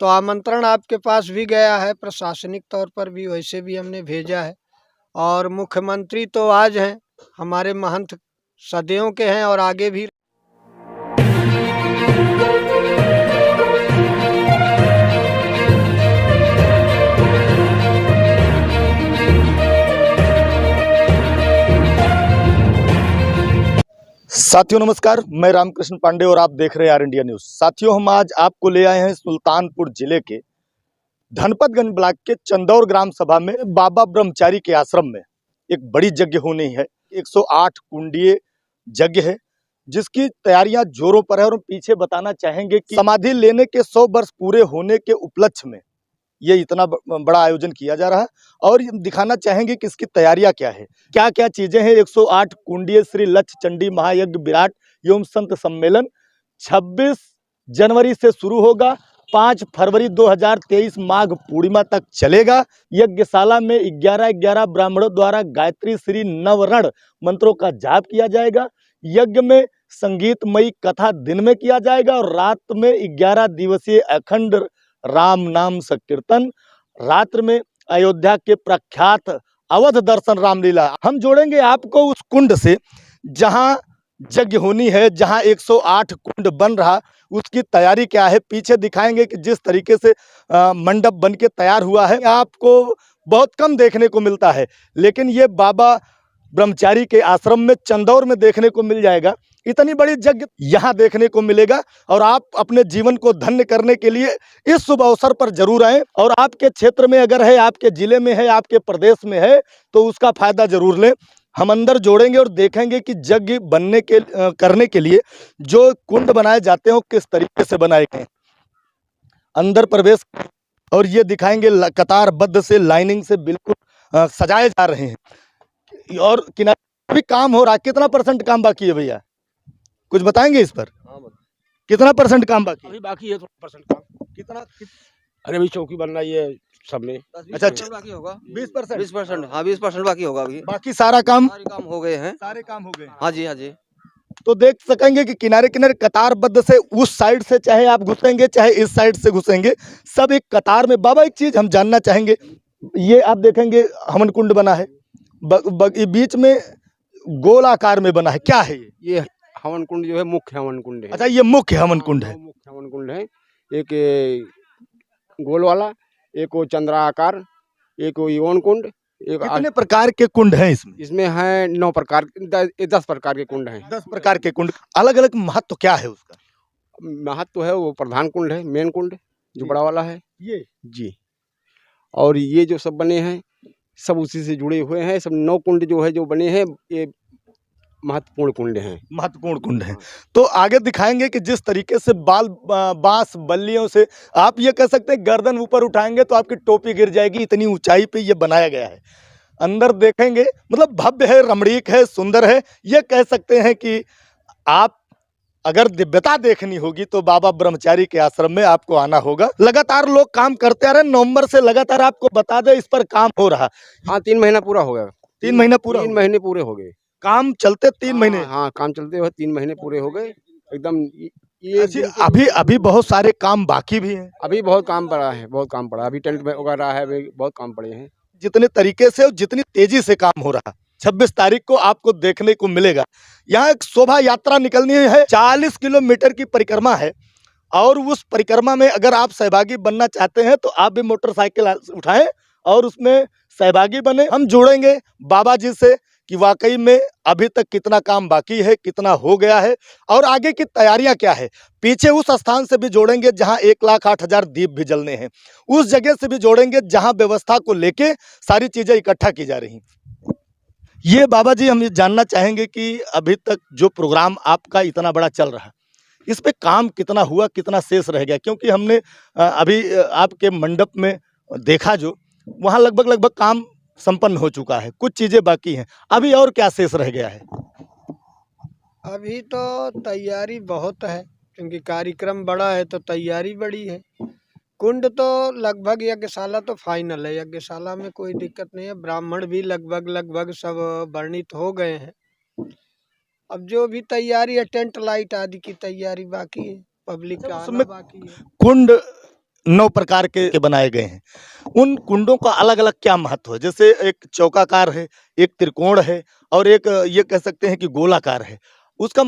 तो आमंत्रण आपके पास भी गया है, प्रशासनिक तौर पर भी वैसे भी हमने भेजा है। और मुख्यमंत्री तो आज हैं, हमारे महंत सदैव के हैं और आगे भी। साथियों नमस्कार, मैं रामकृष्ण पांडे और आप देख रहे हैं आर इंडिया न्यूज। साथियों, हम आज आपको ले आए हैं सुल्तानपुर जिले के धनपतगंज ब्लॉक के चंदौर ग्राम सभा में बाबा ब्रह्मचारी के आश्रम में एक बड़ी यज्ञ होनी है। 108 कुंडीय यज्ञ है जिसकी तैयारियां जोरों पर है। और पीछे बताना चाहेंगे कि समाधि लेने के 100 वर्ष पूरे होने के उपलक्ष्य में ये इतना बड़ा आयोजन किया जा रहा है। और दिखाना चाहेंगे कि इसकी तैयारियां क्या है, क्या क्या चीजें हैं। 108 कुंडीय श्री लक्ष्य चंडी महायज्ञ विराट एवं संत सम्मेलन 26 जनवरी से शुरू होगा, 5 फरवरी 2023 माघ पूर्णिमा तक चलेगा। यज्ञशाला में 11-11 ब्राह्मणों द्वारा गायत्री श्री नवरण मंत्रों का जाप किया जाएगा। यज्ञ में संगीतमयी कथा दिन में किया जाएगा और रात में 11 दिवसीय अखंड राम नाम संकीर्तन, रात्र में अयोध्या के प्रख्यात अवध दर्शन रामलीला। हम जोड़ेंगे आपको उस कुंड से जहां यज्ञ होनी है, जहां 108 कुंड बन रहा, उसकी तैयारी क्या है। पीछे दिखाएंगे कि जिस तरीके से मंडप बन के तैयार हुआ है, आपको बहुत कम देखने को मिलता है, लेकिन ये बाबा ब्रह्मचारी के आश्रम में चंदौर में देखने को मिल जाएगा। इतनी बड़ी यज्ञ यहाँ देखने को मिलेगा और आप अपने जीवन को धन्य करने के लिए इस शुभ अवसर पर जरूर आएं। और आपके क्षेत्र में अगर है, आपके जिले में है, आपके प्रदेश में है, तो उसका फायदा जरूर लें। हम अंदर जोड़ेंगे और देखेंगे कि यज्ञ बनने के करने के लिए जो कुंड बनाए जाते हैं वो किस तरीके से बनाए गए। अंदर प्रवेश और ये दिखाएंगे कतारबद्ध से, लाइनिंग से बिल्कुल सजाए जा रहे हैं और किनारे भी काम हो रहा है। कितना % काम बाकी है भैया, कुछ बताएंगे इस पर? कितना % काम बाकी? अभी बाकी है 20% काम। कितना? अरे अभी चौकी बनना ये सब में। अच्छा, बाकी होगा 20%। 20%, हाँ 20% बाकी होगा। अभी बाकी सारे काम हो गए हैं। सारे काम हो गए। हाँ जी, हाँ जी। तो देख सकेंगे कि किनारे किनारे कतारबद्ध से, उस साइड से चाहे आप घुसेंगे चाहे इस साइड से घुसेंगे, सब एक कतार में। बाबा एक चीज हम जानना चाहेंगे, ये आप देखेंगे हवन कुंड बना है, बीच में गोल आकार में बना है, क्या है ये हवन कुंड जो है मुख्य हवन कुंड है। अच्छा, ये मुख्य हवन कुंड है। मुख्य हवन कुंड है। एक गोल वाला, एक वो चंद्राकार, एक वो यौन कुंड, एक कितने प्रकार के कुंड हैं इसमें? इसमें है 9 प्रकार, 10 प्रकार के कुंड हैं। 10 प्रकार के कुंड। अलग अलग महत्व क्या है उसका? महत्व है वो प्रधान कुंड है, मेन कुंड जो बड़ा वाला है ये जी। और ये जो सब बने हैं सब उसी से जुड़े हुए हैं। सब 9 कुंड जो है जो बने हैं ये महत्वपूर्ण कुंड हैं। महत्वपूर्ण कुंड है। तो आगे दिखाएंगे कि जिस तरीके से बांस बल्लियों से, आप ये कह सकते हैं गर्दन ऊपर उठाएंगे तो आपकी टोपी गिर जाएगी, इतनी ऊंचाई पे ये बनाया गया है। अंदर देखेंगे, मतलब भव्य है, रमणीक है, सुंदर है। ये कह सकते हैं कि आप अगर दिव्यता देखनी होगी तो बाबा ब्रह्मचारी के आश्रम में आपको आना होगा। लगातार लोग काम करते आ रहे हैं, नवंबर से लगातार आपको बता दें इस पर काम हो रहा। हाँ 3 महीना पूरा हो गया। 3 महीना पूरा? 3 महीने पूरे हो गए काम चलते 3 महीने? हाँ काम चलते हुए 3 महीने पूरे हो गए एकदम। ये अभी बहुत सारे काम बाकी भी हैं। अभी बहुत काम पड़ा है, बहुत काम पड़ा। अभी टेंट वगैरह है, अभी बहुत काम पड़े हैं। जितने तरीके से और जितनी तेजी से काम हो रहा, 26 तारीख को आपको देखने को मिलेगा। यहाँ एक शोभा यात्रा निकलनी है, 40 किलोमीटर की परिक्रमा है। और उस परिक्रमा में अगर आप सहभागी बनना चाहते हैं तो आप भी मोटरसाइकिल उठाएं और उसमें सहभागी बने। हम जोड़ेंगे बाबा जी से कि वाकई में अभी तक कितना काम बाकी है, कितना हो गया है और आगे की तैयारियां क्या है। पीछे उस स्थान से भी जोड़ेंगे जहां 1,08,000 दीप भी जलने हैं। उस जगह से भी जोड़ेंगे जहां व्यवस्था को लेके सारी चीजें इकट्ठा की जा रही। ये बाबा जी, हम ये जानना चाहेंगे कि अभी तक जो प्रोग्राम आपका इतना बड़ा चल रहा है, इस पे काम कितना हुआ, कितना शेष रह गया? क्योंकि हमने अभी आपके मंडप में देखा, जो वहाँ लगभग काम संपन्न हो चुका है, कुछ चीजें बाकी हैं, अभी और क्या शेष रह गया है? अभी तो तैयारी बहुत है, क्योंकि कार्यक्रम बड़ा है तो तैयारी बड़ी है। कुंड तो लगभग यज्ञशाला तो फाइनल है, यज्ञशाला में कोई दिक्कत नहीं है। ब्राह्मण भी लगभग सब वर्णित हो गए हैं। अब जो भी तैयारी है, टेंट लाइट आदि की तैयारी बाकी है, पब्लिक का आना बाकी है। कुंड 9 प्रकार के बनाए गए हैं। उन कुंडों का अलग अलग क्या महत्व है? जैसे एक चौकाकार है, एक त्रिकोण है और एक ये कह सकते हैं कि गोलाकार है। उसका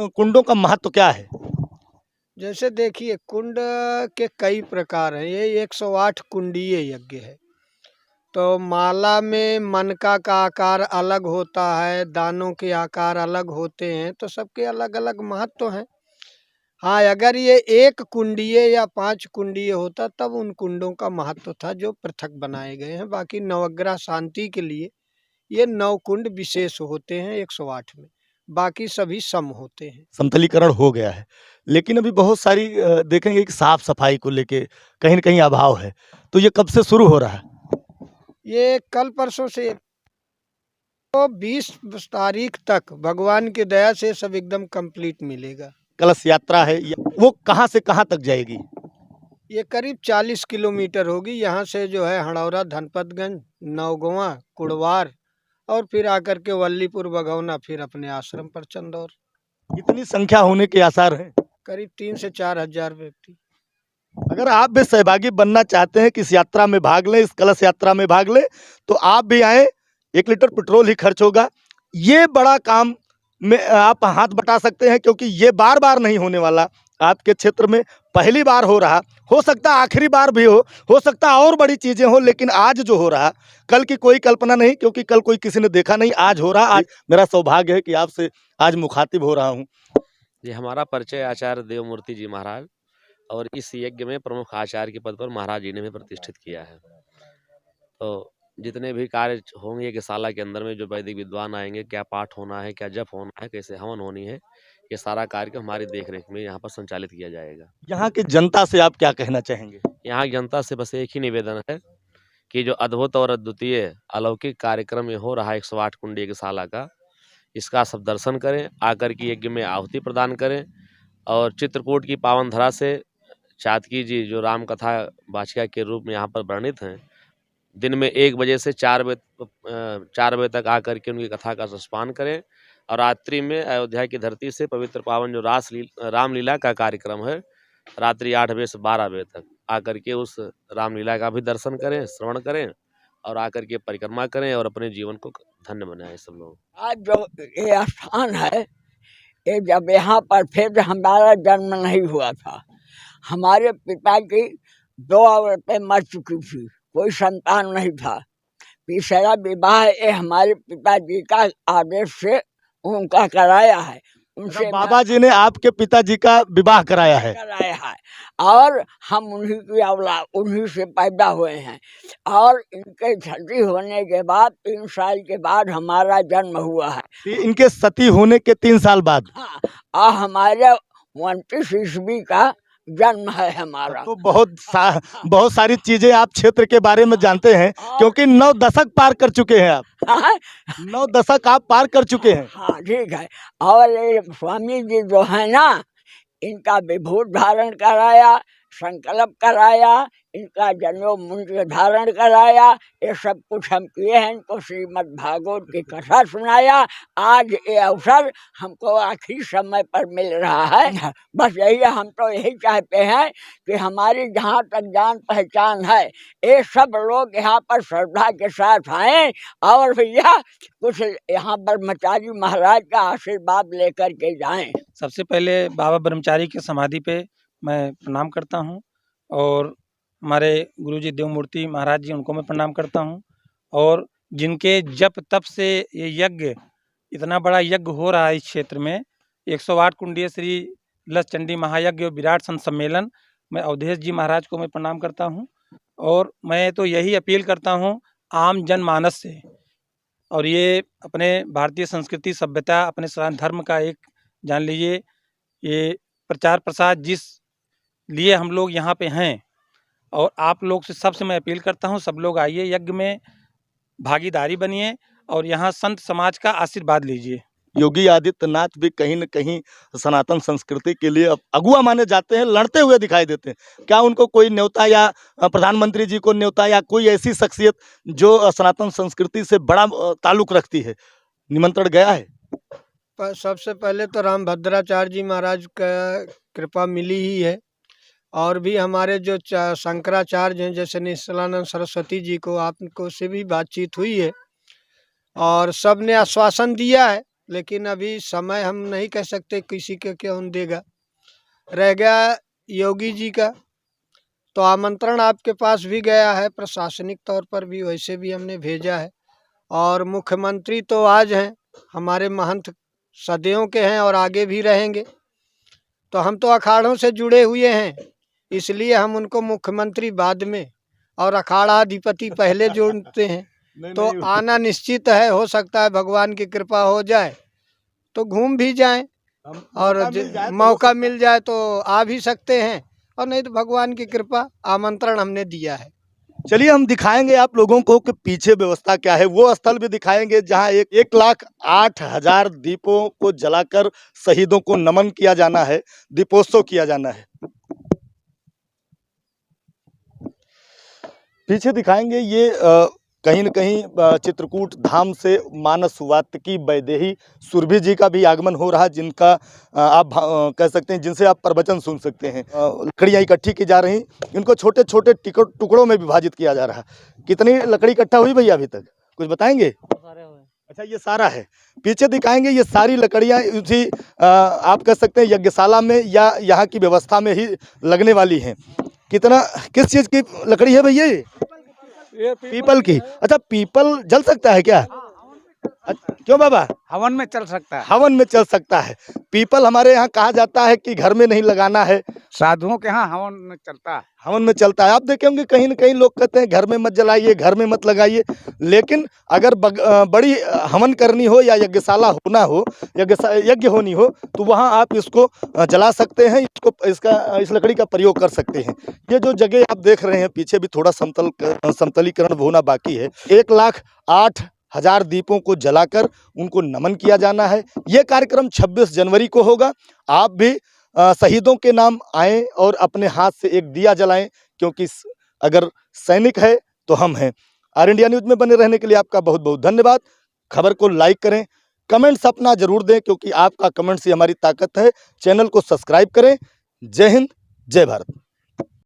कुंडों का महत्व क्या है? जैसे देखिए कुंड के कई प्रकार हैं। ये 108 कुंडीय यज्ञ है। तो माला में मनका का आकार अलग होता है, दानों के आकार अलग होते हैं, तो सबके अलग अलग महत्व हैं। हाँ, अगर ये एक कुंडीय या 5 कुंडीय होता तब उन कुंडों का महत्व था जो पृथक बनाए गए हैं। बाकी नवग्रह शांति के लिए ये 9 कुंड विशेष होते हैं 108 में, बाकी सभी सम होते हैं। समतलीकरण हो गया है, लेकिन अभी बहुत सारी देखेंगे कि साफ सफाई को लेके कहीं न कहीं अभाव है। तो ये कब से शुरू हो रहा है? ये कल परसों से तो 20 तारीख तक भगवान की दया से सब एकदम कंप्लीट मिलेगा। कलश यात्रा है, वो कहाँ से कहाँ तक जाएगी? ये करीब 40 किलोमीटर होगी। यहाँ से जो है हड़ौरा, धनपतगंज, नौगवा, कुड़वार और फिर आकर के वल्लीपुर, बघौना, फिर अपने आश्रम पर चंदौर। इतनी संख्या होने के आसार हैं। करीब 3 से 4 हजार व्यक्ति। अगर आप भी सहभागी बनना चाहते हैं कि इस यात्रा में भाग लें, इस कलश यात्रा में भाग लें, तो आप भी आएँ। 1 लीटर पेट्रोल ही खर्च होगा। ये बड़ा काम में आप हाथ बटा सकते हैं, क्योंकि ये बार बार नहीं होने वाला। आपके क्षेत्र में पहली बार हो सकता है आखिरी बार भी हो सकता है और बड़ी चीजें हो, लेकिन आज जो हो रहा, कल की कोई कल्पना नहीं, क्योंकि कल कोई किसी ने देखा नहीं, आज हो रहा। आज मेरा सौभाग्य है कि आपसे आज मुखातिब हो रहा हूँ। ये हमारा परिचय आचार्य देवमूर्ति जी महाराज और इस यज्ञ में प्रमुख आचार्य के पद पर महाराज जी ने हमें प्रतिष्ठित किया है। तो जितने भी कार्य होंगे यज्ञशाला के अंदर में, जो वैदिक विद्वान आएंगे, क्या पाठ होना है, क्या जप होना है, कैसे हवन होनी है, ये सारा कार्यक्रम हमारी देखरेख में यहाँ पर संचालित किया जाएगा। यहाँ की जनता से आप क्या कहना चाहेंगे? यहाँ की जनता से बस एक ही निवेदन है कि जो अद्भुत और अद्वितीय अलौकिक कार्यक्रम ये हो रहा है 108 कुंड यज्ञशाला का, इसका सब दर्शन करें, आकर के यज्ञ में आहुति प्रदान करें और चित्रकूट की पावन धरा से चातकी जी जो राम कथा वाचिका के रूप में यहाँ पर वर्णित हैं, दिन में 1 बजे से 4 बजे तक आकर के उनकी कथा का रसपान करें और रात्रि में अयोध्या की धरती से पवित्र पावन जो रामलीला का कार्यक्रम है, रात्रि 8 बजे से 12 बजे तक आकर के उस रामलीला का भी दर्शन करें, श्रवण करें और आकर के परिक्रमा करें और अपने जीवन को धन्य बनाएं सब लोग। आज जो ये स्थान है, ये जब यहाँ पर फिर हमारा जन्म नहीं हुआ था, हमारे पिता की 2 औरतें मर चुकी थी, कोई संतान नहीं था। तीसरा विवाह ये हमारे पिताजी का आदेश से उनका कराया है। उनसे बाबा जी ने आपके पिताजी का विवाह कराया है और हम उन्हीं की औलाद, उन्हीं से पैदा हुए हैं। और इनके सती होने के बाद 3 साल के बाद हमारा जन्म हुआ है। इनके सती होने के 3 साल बाद? हाँ, और हमारे 29 ईस्वी का जन्म है हमारा। तो बहुत सारी चीजें आप क्षेत्र के बारे में जानते हैं, क्योंकि 9 दशक पार कर चुके हैं आप। 9 दशक आप पार कर चुके हैं। हाँ, ठीक है। और ये स्वामी जी जो है ना, इनका विभूत धारण कराया, संकल्प कराया, इनका जनेऊ मुंड धारण कराया, ये सब कुछ हम किए हैं। इनको श्रीमद् भागवत की कथा सुनाया। आज ये अवसर हमको आखिरी समय पर मिल रहा है। बस यही हम तो यही चाहते हैं कि हमारी जहाँ तक जान पहचान है, ये सब लोग यहाँ पर श्रद्धा के साथ आएं और भैया कुछ यहाँ ब्रह्मचारी महाराज का आशीर्वाद लेकर के जाएं। सबसे पहले बाबा ब्रह्मचारी के समाधि पे मैं प्रणाम करता हूँ और हमारे गुरुजी देवमूर्ति महाराज जी, उनको मैं प्रणाम करता हूँ। और जिनके जप तप से ये यज्ञ, इतना बड़ा यज्ञ हो रहा है इस क्षेत्र में, 108 कुंडीय श्री लस चंडी महायज्ञ और विराट संत सम्मेलन, मैं अवधेश जी महाराज को मैं प्रणाम करता हूँ। और मैं तो यही अपील करता हूँ आम जनमानस से, और ये अपने भारतीय संस्कृति सभ्यता, अपने सनातन धर्म का एक जान लीजिए ये प्रचार प्रसार जिस लिए हम लोग यहाँ पे हैं, और आप लोग से सबसे मैं अपील करता हूँ, सब लोग आइए, यज्ञ में भागीदारी बनिए और यहाँ संत समाज का आशीर्वाद लीजिए। योगी आदित्यनाथ भी कहीं न कहीं सनातन संस्कृति के लिए अगुआ माने जाते हैं, लड़ते हुए दिखाई देते हैं। क्या उनको कोई न्योता या प्रधानमंत्री जी को न्योता या कोई ऐसी शख्सियत जो सनातन संस्कृति से बड़ा ताल्लुक रखती है, निमंत्रण गया है? सबसे पहले तो राम भद्राचार्य जी महाराज का कृपा मिली ही है और भी हमारे जो शंकराचार्य हैं जैसे निश्चलानंद सरस्वती जी को आपको से भी बातचीत हुई है और सब ने आश्वासन दिया है, लेकिन अभी समय हम नहीं कह सकते किसी के कौन देगा। रह गया योगी जी का, तो आमंत्रण आपके पास भी गया है, प्रशासनिक तौर पर भी वैसे भी हमने भेजा है। और मुख्यमंत्री तो आज हैं, हमारे महंत सदैव के हैं और आगे भी रहेंगे। तो हम तो अखाड़ों से जुड़े हुए हैं, इसलिए हम उनको मुख्यमंत्री बाद में और अखाड़ाधिपति पहले जोड़ते हैं। तो आना निश्चित है, हो सकता है भगवान की कृपा हो जाए तो घूम भी जाएं और मौका मिल जाए तो आ भी सकते हैं, और नहीं तो भगवान की कृपा, आमंत्रण हमने दिया है। चलिए हम दिखाएंगे आप लोगों को कि पीछे व्यवस्था क्या है, वो स्थल भी दिखाएंगे जहां 1,08,000 दीपों को जलाकर शहीदों को नमन किया जाना है, दीपोत्सव किया जाना है। पीछे दिखाएंगे ये कहीं न कहीं चित्रकूट धाम से मानस वात्की वैदेही सुरभि जी का भी आगमन हो रहा है, जिनका आप कह सकते हैं, जिनसे आप प्रवचन सुन सकते हैं। लकड़ियाँ इकट्ठी की जा रही, इनको छोटे छोटे टुकड़ों में विभाजित किया जा रहा है। कितनी लकड़ी इकट्ठा हुई भैया अभी तक, कुछ बताएंगे? अच्छा, ये सारा है। पीछे दिखाएंगे ये सारी लकड़ियाँ उसी आप कह सकते हैं यज्ञशाला में या यहाँ की व्यवस्था में ही लगने वाली हैं। कितना, किस चीज़ की लकड़ी है भैया ये पीपल की? अच्छा, पीपल जल सकता है क्या? क्यों बाबा? हवन में चल सकता है। हवन में चल सकता है। पीपल हमारे यहाँ कहा जाता है कि घर में नहीं लगाना है, साधुओं के यहाँ हवन में चलता है। हवन में चलता है। आप देखेंगे कहीं न कहीं लोग कहते हैं घर में मत जलाइए, घर में मत लगाइए, लेकिन अगर बड़ी हवन करनी हो या यज्ञशाला होना हो, यज्ञ होनी हो, तो वहाँ आप इसको जला सकते हैं, इस लकड़ी का प्रयोग कर सकते हैं। ये जो जगह आप देख रहे हैं पीछे भी थोड़ा समतलीकरण होना बाकी है। 1,08,000 दीपों को जलाकर उनको नमन किया जाना है। ये कार्यक्रम 26 जनवरी को होगा। आप भी शहीदों के नाम आएँ और अपने हाथ से एक दिया जलाएं, क्योंकि अगर सैनिक है तो हम हैं। आर इंडिया न्यूज़ में बने रहने के लिए आपका बहुत बहुत धन्यवाद। खबर को लाइक करें, कमेंट्स अपना जरूर दें, क्योंकि आपका कमेंट्स ही हमारी ताकत है। चैनल को सब्सक्राइब करें। जय हिंद, जय भारत।